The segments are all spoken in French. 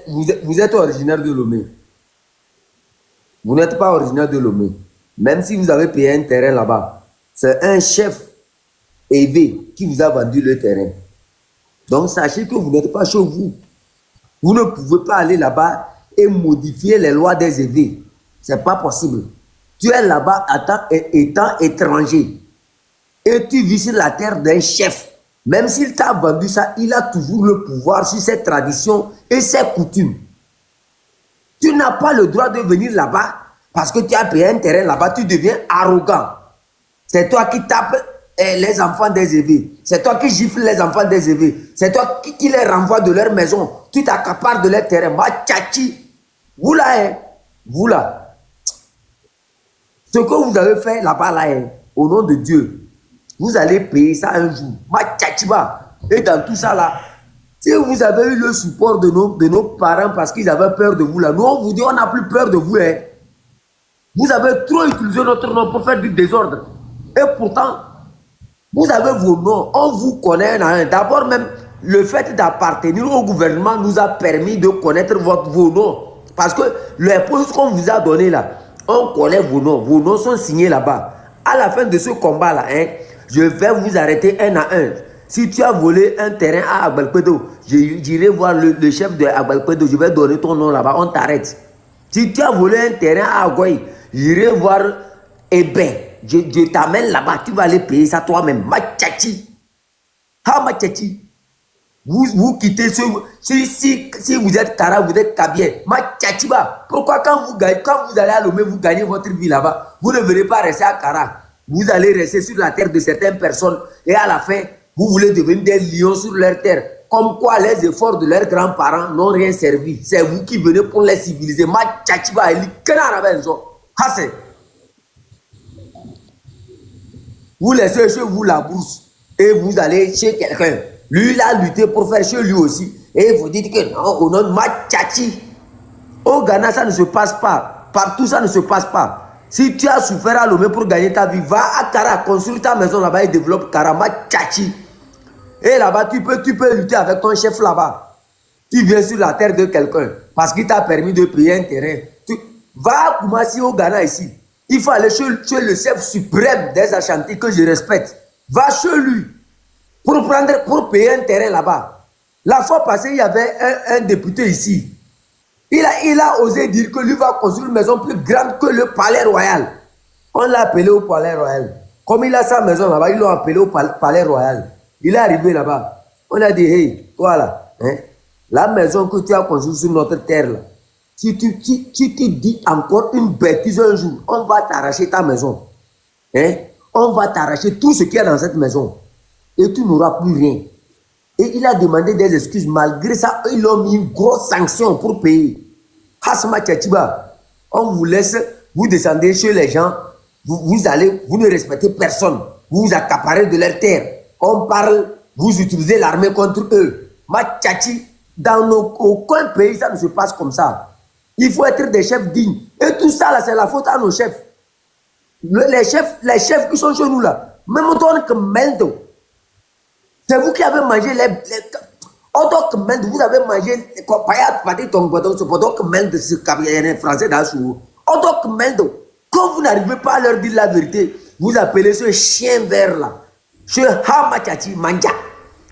Vous êtes originaire de Lomé. Vous n'êtes pas originaire de Lomé. Même si vous avez payé un terrain là-bas, c'est un chef élevé qui vous a vendu le terrain. Donc, sachez que vous n'êtes pas chez vous. Vous ne pouvez pas aller là-bas et modifier les lois des évêques. Ce n'est pas possible. Tu es là-bas étant étranger. Et tu vis sur la terre d'un chef. Même s'il t'a vendu ça, il a toujours le pouvoir sur ses traditions et ses coutumes. Tu n'as pas le droit de venir là-bas parce que tu as payé un terrain là-bas, tu deviens arrogant. C'est toi qui tapes les enfants des évêques. C'est toi qui gifles les enfants des évêques. C'est toi qui les renvoies de leur maison. Tu t'accapares de leur terrain. Ma tchachi. Vous là, hein? Vous là. Ce que vous avez fait là-bas, là, hein, au nom de Dieu, vous allez payer ça un jour. Ma tchachiba. Et dans tout ça là, si vous avez eu le support de nos parents parce qu'ils avaient peur de vous là, nous on vous dit on n'a plus peur de vous. Hein. Vous avez trop utilisé notre nom pour faire du désordre. Et pourtant, vous avez vos noms, on vous connaît un à un. D'abord même, le fait d'appartenir au gouvernement nous a permis de connaître vos noms. Parce que les postes qu'on vous a donnés là, on connaît vos noms sont signés là-bas. À la fin de ce combat-là, hein, je vais vous arrêter un à un. Si tu as volé un terrain à Agbalpedo, j'irai voir le chef de Agbalpedo, je vais donner ton nom là-bas, on t'arrête. Si tu as volé un terrain à Agoy, j'irai voir Ebe. Je t'amène là-bas, tu vas aller payer ça toi-même. Machachi. Ha Machachi. Vous quittez ce. Si vous êtes Kara, vous êtes Kabien. Machachi ba. Pourquoi quand vous allez à Lomé, vous gagnez votre vie là-bas, vous ne venez pas rester à Kara. Vous allez rester sur la terre de certaines personnes et à la fin, vous voulez devenir des lions sur leur terre. Comme quoi les efforts de leurs grands-parents n'ont rien servi. C'est vous qui venez pour les civiliser. Machachi ba. Hasse. Vous laissez chez vous la bourse et vous allez chez quelqu'un. Lui, il a lutté pour faire chez lui aussi. Et vous dites que non, au nom de Machachi. Au Ghana, ça ne se passe pas. Partout, ça ne se passe pas. Si tu as souffert à Lomé pour gagner ta vie, va à Kara, construis ta maison là-bas et développe Kara, Machachi. Et là-bas, tu peux lutter avec ton chef là-bas. Tu viens sur la terre de quelqu'un parce qu'il t'a permis de payer un terrain. Va à Koumassi au Ghana ici. Il faut aller chez le chef suprême des Ashanti que je respecte. Va chez lui pour payer un terrain là-bas. La fois passée, il y avait un député ici. Il a osé dire que lui va construire une maison plus grande que le palais royal. On l'a appelé au palais royal. Comme il a sa maison là-bas, ils l'ont appelé au palais royal. Il est arrivé là-bas. On a dit, hey, toi là, hein, la maison que tu as construite sur notre terre là, si tu te dis encore une bêtise un jour, on va t'arracher ta maison. Hein? On va t'arracher tout ce qu'il y a dans cette maison. Et tu n'auras plus rien. Et il a demandé des excuses. Malgré ça, ils ont mis une grosse sanction pour payer. Hasma Tchatiba, on vous laisse, vous descendez chez les gens, vous ne respectez personne. Vous vous accaparez de leur terre. On parle, vous utilisez l'armée contre eux. Machachi, dans aucun pays, ça ne se passe comme ça. Il faut être des chefs dignes. Et tout ça, là, c'est la faute à nos chefs. Les chefs qui sont chez nous, là. Même toi, c'est vous qui avez mangé vous avez mangé français quand vous n'arrivez pas à leur dire la vérité, vous appelez ce chien vert là, ce Hamachachi Manja.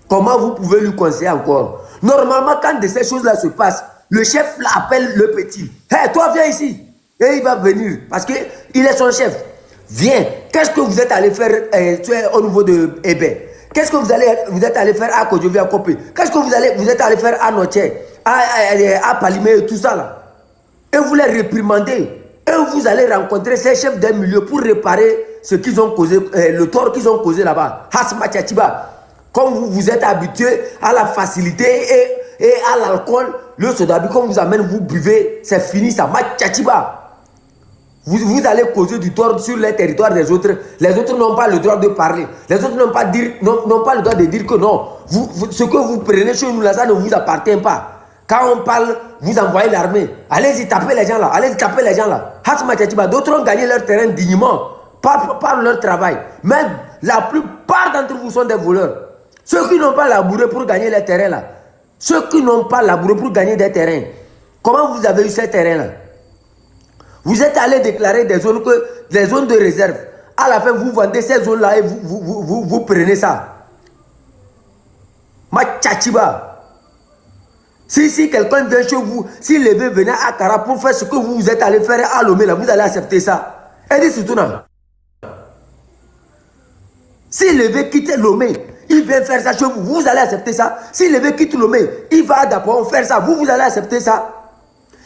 Comment vous pouvez lui conseiller encore? Normalement, quand de ces choses-là se passent, le chef appelle le petit. Hé, toi, viens ici. Et il va venir parce qu'il est son chef. Viens. Qu'est-ce que vous êtes allé faire au niveau de Ebe? Qu'est-ce que vous êtes allé faire à Kodjovi à Kopé? Qu'est-ce que vous êtes allé faire à Noche, à Palimé et tout ça là? Et vous les réprimandez. Et vous allez rencontrer ces chefs d'un milieu pour réparer ce qu'ils ont causé, le tort qu'ils ont causé là-bas. Hasma Tchatiba. Comme vous êtes habitué à la facilité et à l'alcool, le sodabi, quand vous amène, vous buvez, c'est fini ça. Machachiba. Vous allez causer du tort sur les territoires des autres. Les autres n'ont pas le droit de parler. Les autres n'ont pas le droit de dire que non. Ce que vous prenez chez nous là, ça ne vous appartient pas. Quand on parle, vous envoyez l'armée. Allez-y taper les gens là. Allez-y taper les gens là. D'autres ont gagné leur terrain dignement par leur travail. Mais la plupart d'entre vous sont des voleurs. Ceux qui n'ont pas labouré pour gagner les terrains là. Ceux qui n'ont pas labouré pour gagner des terrains. Comment vous avez eu ces terrains-là? Vous êtes allé déclarer des zones de réserve. À la fin, vous vendez ces zones-là et vous prenez ça. Ma tchatchiba. Si quelqu'un vient chez vous, si Levé venait à Kara pour faire ce que vous êtes allé faire à Lomé, là, vous allez accepter ça. Et dit surtout non. Si Levé quitte Lomé, il vient faire ça chez vous, vous allez accepter ça. Si Levé quitte Lomé, il va d'abord faire ça, vous allez accepter ça.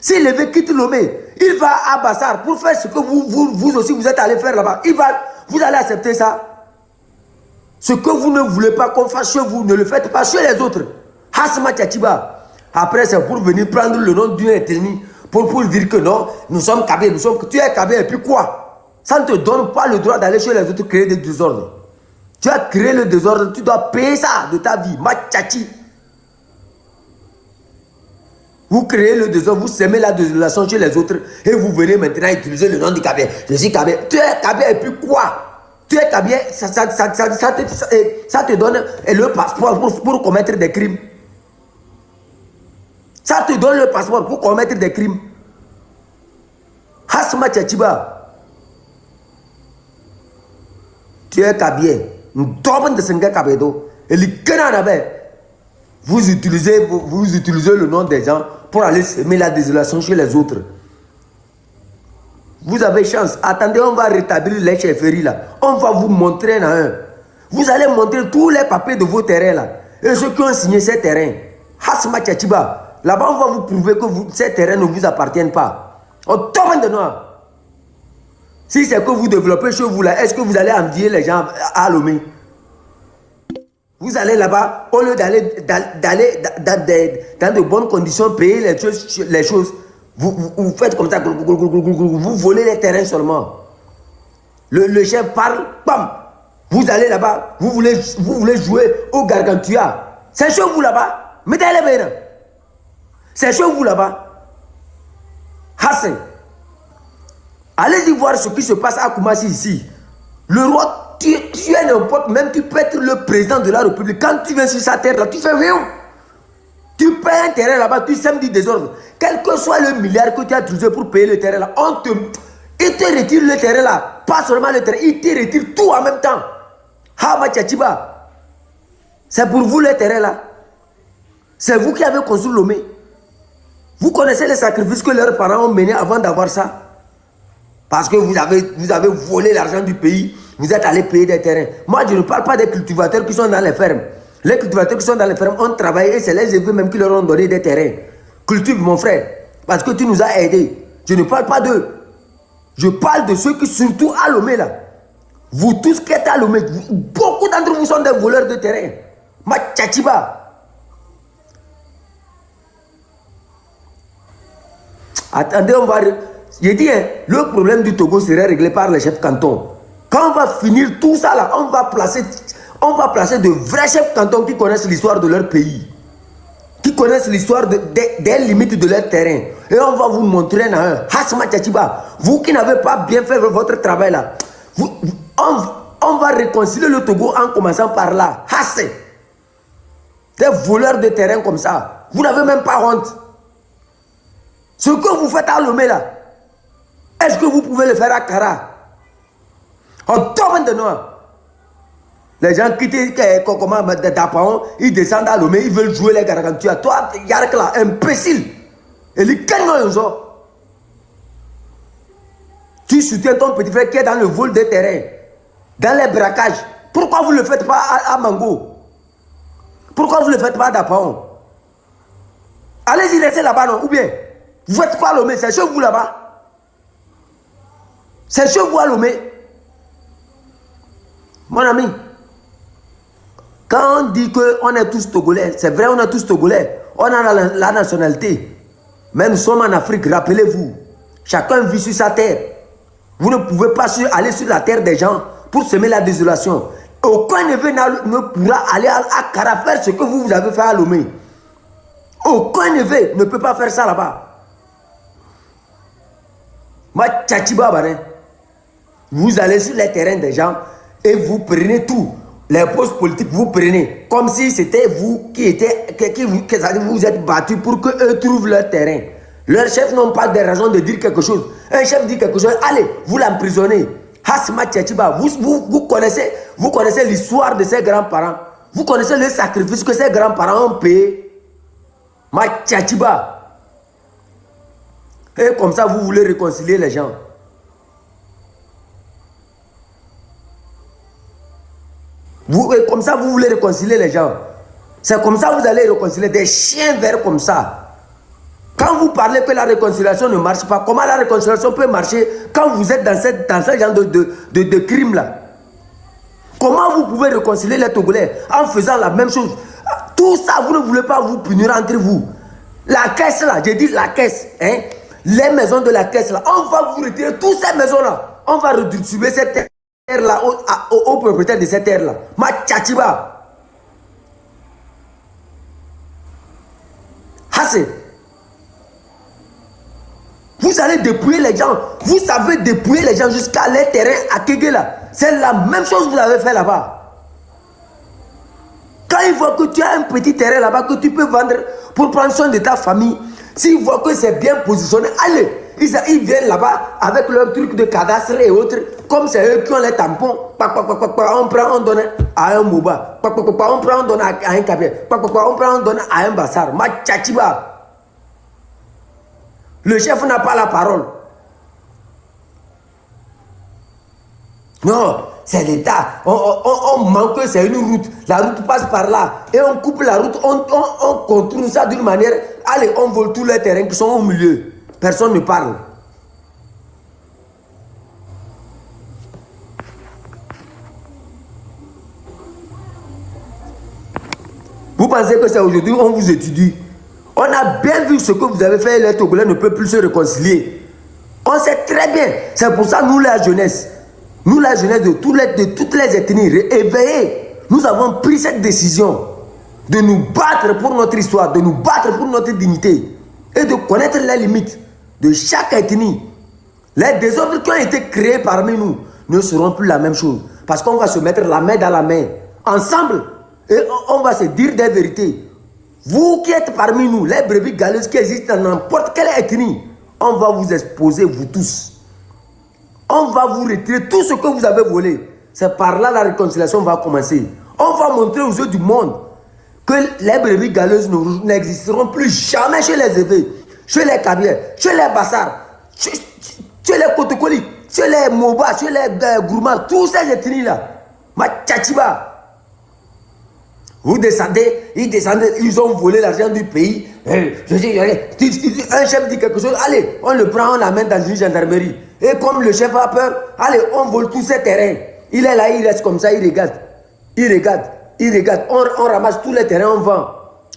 Si Levé quitte Lomé, il va à Bassar pour faire ce que vous aussi vous êtes allé faire là-bas. Vous allez accepter ça. Ce que vous ne voulez pas qu'on fasse chez vous, ne le faites pas chez les autres. Hasma Tchatiba. Après, c'est pour venir prendre le nom d'une ethnie pour dire que non, nous sommes Kabé, tu es Kabé, et puis quoi? Ça ne te donne pas le droit d'aller chez les autres créer des désordres. Tu as créé le désordre, tu dois payer ça de ta vie. Machachi. Vous créez le désordre, vous semez la désolation chez les autres et vous venez maintenant utiliser le nom de Kabé. Je suis Kabé. Tu es Kabé, et puis quoi? Tu es Kabé, ça te donne le passeport pour commettre des crimes. Ça te donne le passeport pour commettre des crimes. Hasma Tchachiba. Tu es Kabien. Nous tombons de Senga Kabedo. Et les Kenanabe. Vous utilisez le nom des gens pour aller semer la désolation chez les autres. Vous avez chance. Attendez, on va rétablir les chefferies là. On va vous montrer un. Vous allez montrer tous les papiers de vos terrains là. Et ceux qui ont signé ces terrains. Hasma Tchachiba. Là-bas, on va vous prouver que ces terrains ne vous appartiennent pas. On tombe de noir. Si c'est que vous développez chez vous là, est-ce que vous allez envier les gens à Lomé? Vous allez là-bas, au lieu d'aller dans de bonnes conditions, payer les choses, vous faites comme ça, vous volez les terrains seulement. Le chef parle, bam, vous allez là-bas, vous voulez jouer au Gargantua. C'est chez vous là-bas, mettez-les bien. C'est chez vous là-bas. Hassan. Allez-y voir ce qui se passe à Koumassi ici. Le roi, tu es n'importe, même tu peux être le président de la République. Quand tu viens sur sa terre là, tu fais rien. Tu payes un terrain là-bas, tu sèmes du désordre. Quel que soit le milliard que tu as utilisé pour payer le terrain là, il te retire le terrain là. Pas seulement le terrain, il te retire tout en même temps. Hama Tchachiba. C'est pour vous le terrain là. C'est vous qui avez construit Lomé. Vous connaissez les sacrifices que leurs parents ont menés avant d'avoir ça. Parce que vous avez volé l'argent du pays. Vous êtes allé payer des terrains. Moi, je ne parle pas des cultivateurs qui sont dans les fermes. Les cultivateurs qui sont dans les fermes ont travaillé et c'est les évêques même qui leur ont donné des terrains. Cultive, mon frère. Parce que tu nous as aidés. Je ne parle pas d'eux. Je parle de ceux qui, surtout à Lomé, là. Vous tous qui êtes à Lomé, beaucoup d'entre vous sont des voleurs de terrain. Ma tchachiba. Attendez, on va... J'ai dit, hein, le problème du Togo serait réglé par les chefs cantons. Quand on va finir tout ça là, on va placer de vrais chefs cantons qui connaissent l'histoire de leur pays. Qui connaissent l'histoire des limites de leur terrain. Et on va vous montrer un Hasma Tchachiba. Vous qui n'avez pas bien fait votre travail là. On va réconcilier le Togo en commençant par là. Hassé. Des voleurs de terrain comme ça. Vous n'avez même pas honte. Ce que vous faites à Lomé là, est-ce que vous pouvez le faire à Kara? On tombe de noir. Les gens qui d'Apaon, ils descendent à Lomé, ils veulent jouer les Gargantua. Toi, Yark là, imbécile. Et les canons, tu soutiens ton petit frère qui est dans le vol des terrains, dans les braquages. Pourquoi vous ne le faites pas à Mango? Pourquoi vous ne le faites pas à Dapaon? Allez-y, restez là-bas, non? Ou bien, vous faites quoi à Lomé? C'est chez vous là-bas? C'est chez vous à Lomé? Mon ami, quand on dit qu'on est tous Togolais, c'est vrai, on est tous Togolais. On a la nationalité. Mais nous sommes en Afrique, rappelez-vous. Chacun vit sur sa terre. Vous ne pouvez pas aller sur la terre des gens pour semer la désolation. Aucun neveu ne pourra aller à Kara faire ce que vous avez fait à Lomé. Aucun neveu ne peut pas faire ça là-bas. Ma tchachiba barin. Vous allez sur les terrains des gens et vous prenez tout. Les postes politiques, vous prenez. Comme si c'était vous qui vous êtes battus pour qu'eux trouvent leur terrain. Leurs chefs n'ont pas de raison de dire quelque chose. Un chef dit quelque chose, allez, vous l'emprisonnez. Hasma Tchatchiba, vous connaissez l'histoire de ses grands-parents. Vous connaissez le sacrifice que ses grands-parents ont payé. Ma Tchatchiba. Et comme ça, vous voulez réconcilier les gens. Et comme ça, vous voulez réconcilier les gens. C'est comme ça que vous allez réconcilier des chiens verts comme ça. Quand vous parlez que la réconciliation ne marche pas, comment la réconciliation peut marcher quand vous êtes dans ce genre de crime-là? Comment vous pouvez réconcilier les Togolais en faisant la même chose? Tout ça, vous ne voulez pas vous punir entre vous. La caisse là, j'ai dit la caisse, hein? Les maisons de la caisse là, on va vous retirer toutes ces maisons-là. On va redistribuer cette terre-là aux propriétaires de cette terre-là. Ma tchatchiba. Hassé. Vous allez dépouiller les gens. Vous savez dépouiller les gens jusqu'à les terrains à Kegela. C'est la même chose que vous avez fait là-bas. Quand ils voient que tu as un petit terrain là-bas que tu peux vendre pour prendre soin de ta famille, s'ils voient que c'est bien positionné, allez, ils viennent là-bas avec leur truc de cadastre et autres. Comme c'est eux qui ont les tampons, on prend, on donne à un Mouba. On prend, on donne à un Kabé. On prend, on donne à un Bassar. Ma tchatchiba. Le chef n'a pas la parole. Non, c'est l'État. On manque, c'est une route. La route passe par là. Et on coupe la route, on contourne ça d'une manière. Allez, on vole tous les terrains qui sont au milieu. Personne ne parle. Vous pensez que c'est aujourd'hui on vous étudie? On a bien vu ce que vous avez fait, les Togolais ne peuvent plus se réconcilier. On sait très bien. C'est pour ça nous la jeunesse de toutes les ethnies éveillées, nous avons pris cette décision de nous battre pour notre histoire, de nous battre pour notre dignité et de connaître les limites de chaque ethnie. Les désordres qui ont été créés parmi nous ne seront plus la même chose. Parce qu'on va se mettre la main dans la main, ensemble, et on va se dire des vérités. Vous qui êtes parmi nous, les brebis galeuses qui existent dans n'importe quelle ethnie, on va vous exposer, vous tous. On va vous retirer tout ce que vous avez volé. C'est par là la réconciliation va commencer. On va montrer aux yeux du monde que les brebis galeuses n'existeront plus jamais chez les Évés, chez les Kabiens, chez les Bassars, chez les Kotokoli, chez les Moba, chez les Gourmas, tous ces ethnies-là. Ma tchatchiba. Vous descendez, ils ont volé l'argent du pays. Un chef dit quelque chose, allez, on le prend, on l'amène dans une gendarmerie. Et comme le chef a peur, allez, on vole tous ces terrains. Il est là, il reste comme ça, il regarde. On ramasse tous les terrains, on vend.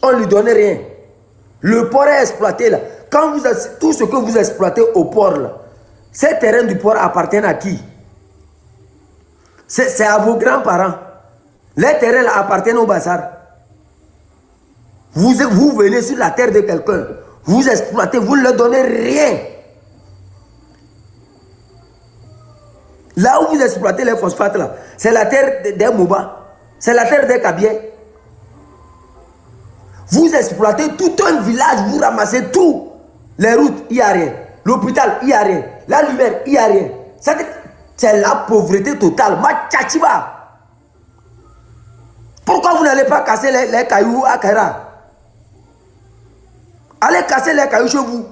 On ne lui donne rien. Le port est exploité là. Quand tout ce que vous exploitez au port là, ces terrains du port appartiennent à qui? C'est à vos grands-parents. Les terrains là appartiennent au Bassar. Vous venez sur la terre de quelqu'un, vous exploitez, vous ne leur donnez rien. Là où vous exploitez les phosphates là, c'est la terre des Mouba, c'est la terre des Kabiens. Vous exploitez tout un village, vous ramassez tout. Les routes, il n'y a rien. L'hôpital, il n'y a rien. La lumière, il n'y a rien. C'est la pauvreté totale. Ma tchatchiba. Pourquoi vous n'allez pas casser les cailloux à Kaira? Allez casser les cailloux chez vous.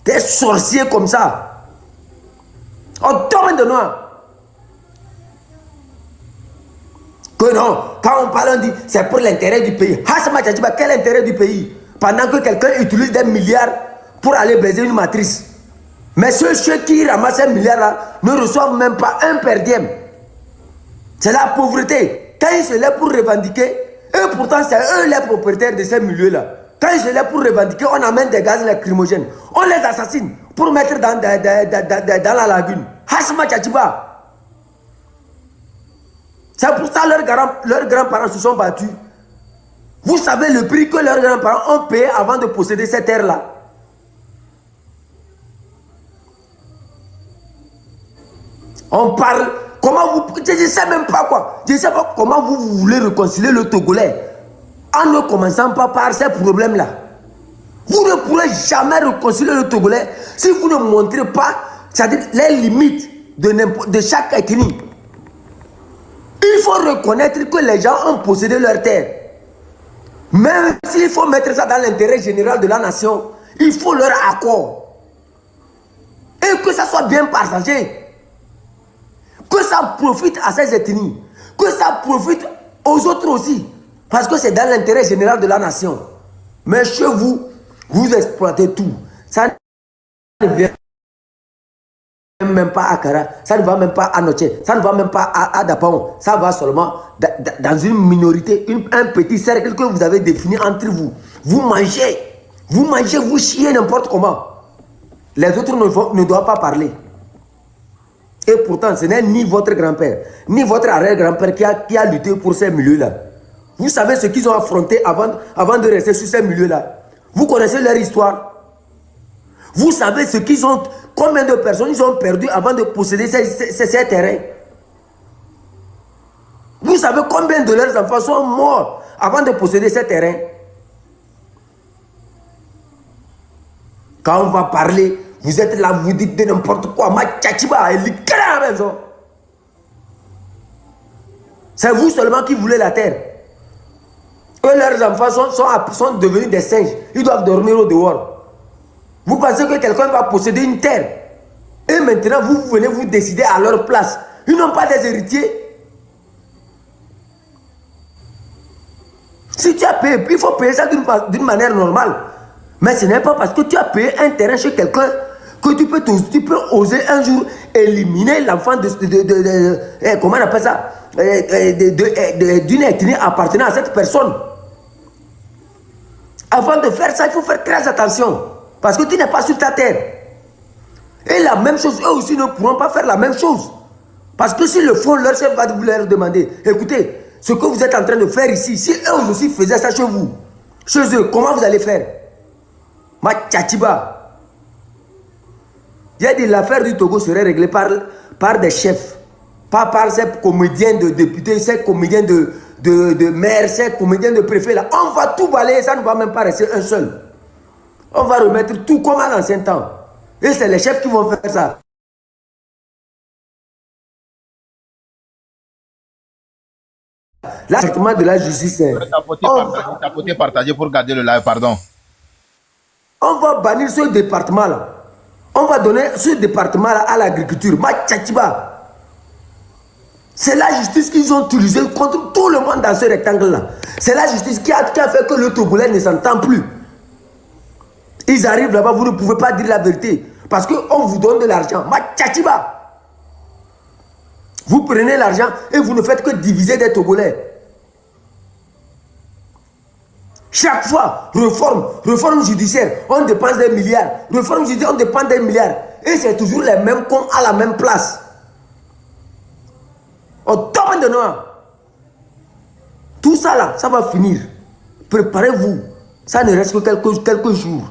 Des sorciers comme ça. On tombe de noir. Que non, quand on parle, on dit c'est pour l'intérêt du pays. Hassama Tchatchiba, quel intérêt du pays? Pendant que quelqu'un utilise des milliards pour aller baiser une matrice. Mais ceux qui ramassent ces milliards-là ne reçoivent même pas un per diem. C'est la pauvreté. Quand ils se lèvent pour revendiquer, eux pourtant c'est eux les propriétaires de ces milieux-là. Quand ils se lèvent pour revendiquer, on amène des gaz lacrymogènes. On les assassine pour mettre dans la lagune. Hassama Tchatchiba. C'est pour ça que leurs grands-parents se sont battus. Vous savez le prix que leurs grands-parents ont payé avant de posséder cette terre-là. On parle... Comment vous... Je ne sais même pas quoi. Je ne sais pas comment vous voulez réconcilier le Togolais en ne commençant pas par ces problèmes-là. Vous ne pourrez jamais réconcilier le Togolais si vous ne montrez pas, c'est-à-dire les limites de chaque ethnie. Il faut reconnaître que les gens ont possédé leur terre. Même s'il faut mettre ça dans l'intérêt général de la nation, il faut leur accord. Et que ça soit bien partagé. Que ça profite à ces ethnies. Que ça profite aux autres aussi. Parce que c'est dans l'intérêt général de la nation. Mais chez vous, vous exploitez tout. Ça ne vient même pas à Kara, ça ne va même pas à Noche, ça ne va même pas à Dapao. Ça va seulement dans une minorité, un petit cercle que vous avez défini entre vous. Vous mangez, vous chiez n'importe comment. Les autres ne doivent pas parler. Et pourtant, ce n'est ni votre grand-père, ni votre arrière-grand-père qui a lutté pour ces milieux-là. Vous savez ce qu'ils ont affronté avant de rester sur ces milieux-là. Vous connaissez leur histoire. Vous savez ce qu'ils ont, combien de personnes ils ont perdu avant de posséder ces terrains. Vous savez combien de leurs enfants sont morts avant de posséder ces terrains. Quand on va parler, vous êtes là, vous dites de n'importe quoi. Ma tchatchiba, elle est à la maison. C'est vous seulement qui voulez la terre. Eux, leurs enfants sont devenus des singes. Ils doivent dormir au dehors. Vous pensez que quelqu'un va posséder une terre et maintenant vous venez vous décider à leur place. Ils n'ont pas des héritiers. Si tu as payé, il faut payer ça d'une manière normale. Mais ce n'est pas parce que tu as payé un terrain chez quelqu'un que tu peux oser un jour éliminer l'enfant comment on appelle ça, d'une ethnie appartenant à cette personne. Avant de faire ça, il faut faire très attention. Parce que tu n'es pas sur ta terre. Et la même chose, eux aussi ne pourront pas faire la même chose. Parce que s'ils le font, leur chef va leur demander, écoutez, ce que vous êtes en train de faire ici, si eux aussi faisaient ça chez vous, chez eux, comment vous allez faire? Ma tchatchiba. J'ai dit l'affaire du Togo serait réglée par des chefs. Pas par ces comédiens de députés, ces comédiens de maires, ces comédiens de préfets là. On va tout balayer, ça ne va même pas rester un seul. On va remettre tout comme à l'ancien temps. Et c'est les chefs qui vont faire ça. L'actement de la justice, c'est... Tapoter, partager pour garder le live, pardon. On va bannir ce département-là. On va donner ce département-là à l'agriculture. Machachiba. C'est la justice qu'ils ont utilisée contre tout le monde dans ce rectangle-là. C'est la justice qui a fait que le Togolais ne s'entend plus. Ils arrivent là-bas, vous ne pouvez pas dire la vérité. Parce qu'on vous donne de l'argent. Machachiba. Vous prenez l'argent et vous ne faites que diviser des Togolais. Chaque fois, réforme judiciaire, on dépense des milliards. Réforme judiciaire, on dépense des milliards. Et c'est toujours les mêmes cons à la même place. On tombe de noir. Tout ça là, ça va finir. Préparez-vous. Ça ne reste que quelques jours.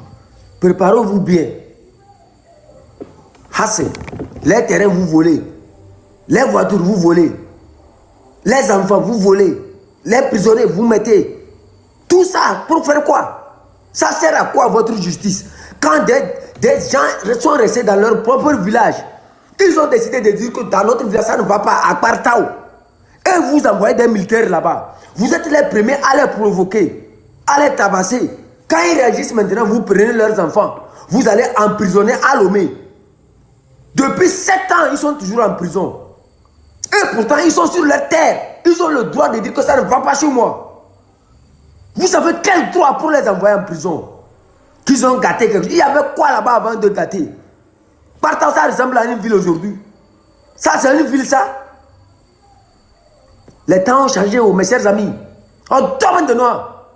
Préparez-vous bien. Hassé. Les terrains, vous volez. Les voitures, vous volez. Les enfants, vous volez. Les prisonniers, vous mettez. Tout ça, pour faire quoi? Ça sert à quoi votre justice? Quand des gens sont restés dans leur propre village, ils ont décidé de dire que dans notre village, ça ne va pas à Partao. Et vous envoyez des militaires là-bas. Vous êtes les premiers à les provoquer, à les tabasser. Quand ils réagissent maintenant, vous prenez leurs enfants. Vous allez emprisonner à Lomé. Depuis 7 ans, ils sont toujours en prison. Et pourtant, ils sont sur leur terre. Ils ont le droit de dire que ça ne va pas chez moi. Vous avez quel droit pour les envoyer en prison? Qu'ils ont gâté quelque chose. Il y avait quoi là-bas avant de gâter? Partant, ça ressemble à une ville aujourd'hui. Ça, c'est une ville, ça. Les temps ont changé, oh, mes chers amis. On tombe de noir.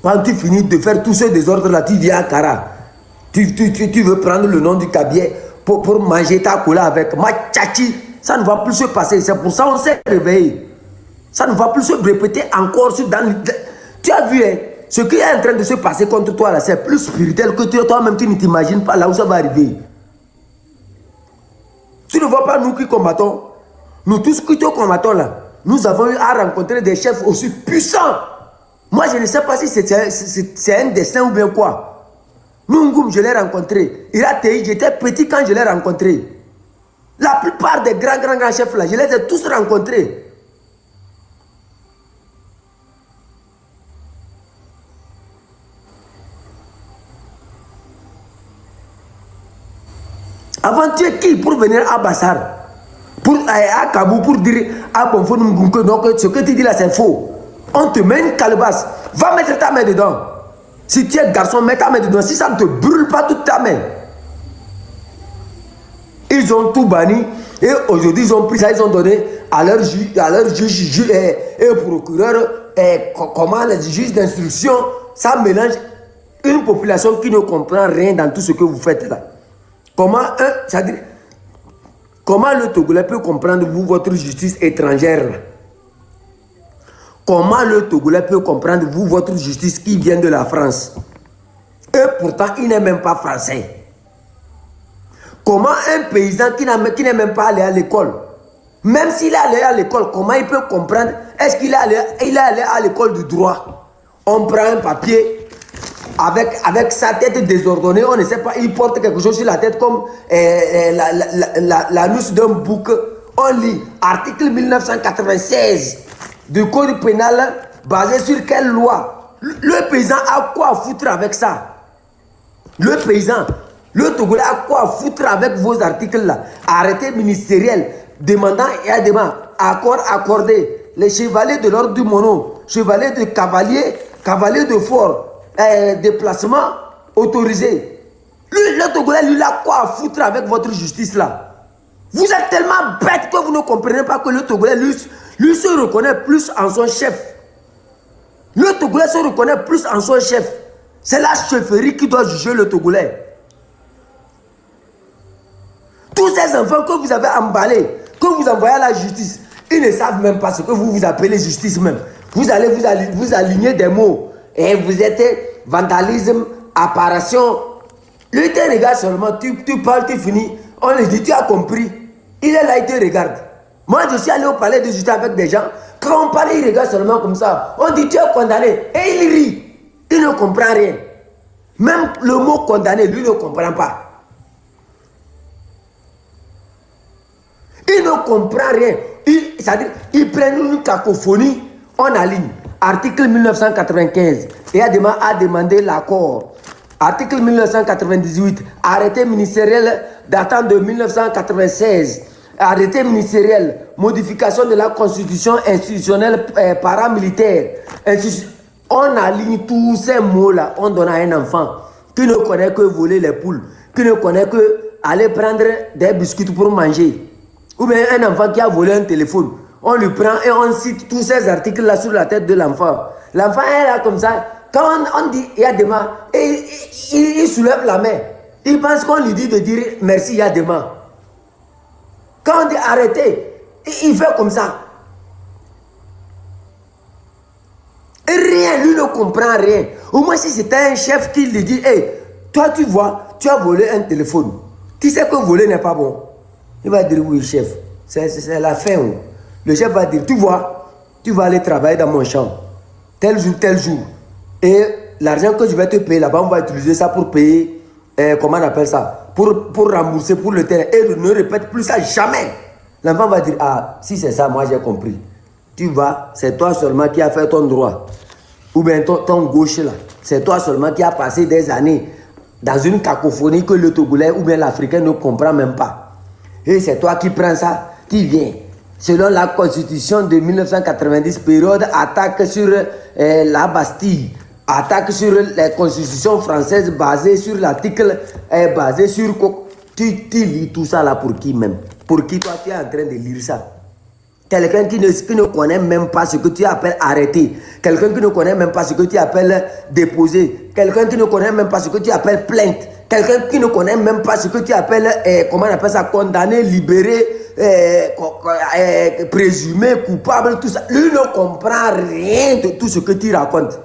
Quand tu finis de faire tout ce désordre-là, tu viens à Kara. Tu veux prendre le nom du cabier pour manger ta cola avec ma tchachi. Ça ne va plus se passer. C'est pour ça qu'on s'est réveillé. Ça ne va plus se répéter encore. Tu as vu, hein, ce qui est en train de se passer contre toi, là, c'est plus spirituel que toi-même, tu ne t'imagines pas là où ça va arriver. Tu ne vois pas nous qui combattons. Nous tous qui te combattons là. nous avons eu à rencontrer des chefs aussi puissants. Moi, je ne sais pas si c'est un destin ou bien quoi. Nungum, je l'ai rencontré. Iratéi, j'étais petit quand je l'ai rencontré. La plupart des grands chefs là, je les ai tous rencontrés. Avant, tu es qui pour venir à Bassar, à Kabou, pour dire à Bonfon que ce que tu dis là c'est faux. On te met une calebasse. Va mettre ta main dedans. Si tu es garçon, mets ta main dedans. Si ça ne te brûle pas toute ta main. Ils ont tout banni. Et aujourd'hui, ils ont pris ça, ils ont donné à leur juge et procureur, comment les juges d'instruction, ça mélange une population qui ne comprend rien dans tout ce que vous faites là. Comment le Togolais peut comprendre vous, votre justice étrangère là? Comment le Togolais peut comprendre vous, votre justice qui vient de la France? Et pourtant, il n'est même pas français. Comment un paysan qui n'est même pas allé à l'école, même s'il est allé à l'école, comment il peut comprendre? Est-ce qu'il est allé à l'école du droit? On prend un papier avec sa tête désordonnée, on ne sait pas, il porte quelque chose sur la tête comme la noce d'un bouc. On lit article 1996 du code pénal basé sur quelle loi? Le paysan a quoi foutre avec ça? Le paysan, le Togolais a quoi foutre avec vos articles là? Arrêté ministériel, demandant et ademant, accord accordé. Les chevaliers de l'ordre du mono, chevaliers de cavalier, cavalier de fort, déplacement autorisé. Le Togolais, lui, a quoi foutre avec votre justice là? Vous êtes tellement bête que vous ne comprenez pas que le Togolais, lui se reconnaît plus en son chef. Le Togolais se reconnaît plus en son chef. C'est la chefferie qui doit juger le Togolais. Tous ces enfants que vous avez emballés, que vous envoyez à la justice, ils ne savent même pas ce que vous appelez justice même. Vous allez vous aligner des mots. Et vous êtes vandalisme, apparition. Lui te regarde seulement, tu parles, tu finis. On lui dit, tu as compris. Il est là, il te regarde. Moi, je suis allé au palais de justice avec des gens. Quand on parle, il regarde seulement comme ça. On dit, tu es condamné. Et il rit. Il ne comprend rien. Même le mot condamné, lui ne comprend pas. Il ne comprend rien. C'est-à-dire, ils prennent une cacophonie, on aligne. Article 1995, et a demandé l'accord. Article 1998, arrêté ministériel datant de 1996. Arrêté ministériel, modification de la constitution institutionnelle paramilitaire. On aligne tous ces mots-là, on donne à un enfant qui ne connaît que voler les poules, qui ne connaît que aller prendre des biscuits pour manger. Ou bien un enfant qui a volé un téléphone. On lui prend et on cite tous ces articles-là sur la tête de l'enfant. L'enfant est là comme ça. Quand on dit Yadema, il soulève la main. Il pense qu'on lui dit de dire merci Yadema. Quand on dit arrêtez, il fait comme ça. Et rien, lui ne comprend rien. Au moins si c'était un chef qui lui dit, hey, toi tu vois, tu as volé un téléphone. Tu sais que voler n'est pas bon. Il va dire oui chef, c'est la fin. Le chef va dire, tu vois, tu vas aller travailler dans mon champ. Tel jour. Et l'argent que je vais te payer là-bas, on va utiliser ça pour payer, comment on appelle ça, pour rembourser pour le terrain. Et ne répète plus ça jamais. L'enfant va dire, ah, si c'est ça, moi j'ai compris. Tu vas, c'est toi seulement qui as fait ton droit. Ou bien ton gauche là. C'est toi seulement qui as passé des années dans une cacophonie que le Togolais ou bien l'Africain ne comprend même pas. Et c'est toi qui prends ça, qui viens. Selon la constitution de 1990, période attaque sur la Bastille, attaque sur la constitution française basée sur l'article, basée sur... Tu lis tout ça là pour qui même? Pour qui toi tu es en train de lire ça? Quelqu'un qui ne connaît même pas ce que tu appelles arrêter. Quelqu'un qui ne connaît même pas ce que tu appelles déposer. Quelqu'un qui ne connaît même pas ce que tu appelles plainte. Quelqu'un qui ne connaît même pas ce que tu appelles, comment on appelle ça, condamné, libéré, présumé, coupable, tout ça. Lui ne comprend rien de tout ce que tu racontes.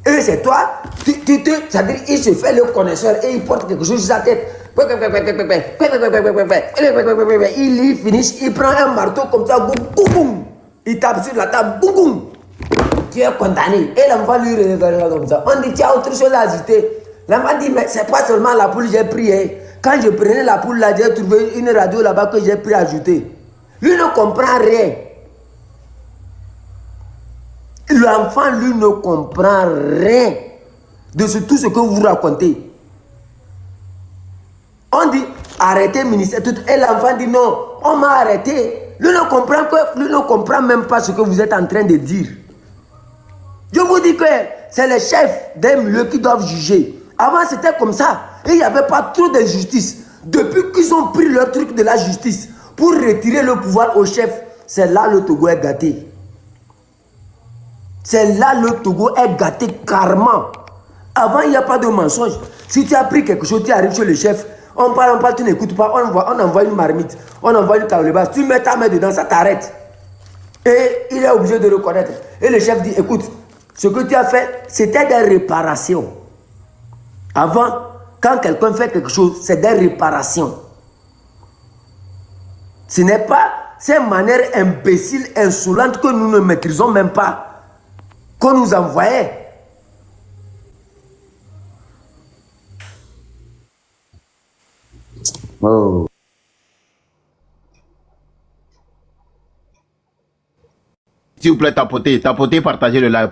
Et c'est toi, c'est-à-dire il se fait le connaisseur et il porte quelque chose sur sa tête. Il y finit, il prend un marteau comme ça, il tape sur la table, tu es condamné. Et l'enfant lui regarde comme ça. On dit, tu as autre chose à ajouter. L'enfant dit, mais c'est pas seulement la poule que j'ai pris. Quand je prenais la poule là, j'ai trouvé une radio là-bas que j'ai pris à ajouter. Lui ne comprend rien. L'enfant, lui, ne comprend rien de tout ce que vous racontez. On dit, arrêtez, ministère. Et l'enfant dit, non, on m'a arrêté. Lui ne comprend même pas ce que vous êtes en train de dire. Je vous dis que c'est les chefs des milieux qui doivent juger. Avant, c'était comme ça. Et il n'y avait pas trop de justice. Depuis qu'ils ont pris leur truc de la justice pour retirer le pouvoir au chef, c'est là le Togo est gâté. C'est là le Togo est gâté carrément. Avant, il n'y a pas de mensonge. Si tu as pris quelque chose, tu arrives chez le chef, on parle, tu n'écoutes pas, on envoie une marmite, on envoie une calebasse, tu mets ta main dedans, ça t'arrête. Et il est obligé de reconnaître. Et le chef dit, écoute, ce que tu as fait, c'était des réparations. Avant, quand quelqu'un fait quelque chose, c'est des réparations. Ce n'est pas ces manières imbéciles, insolentes que nous ne maîtrisons même pas, qu'on nous envoyait. Oh. S'il vous plaît, tapotez, partagez le live.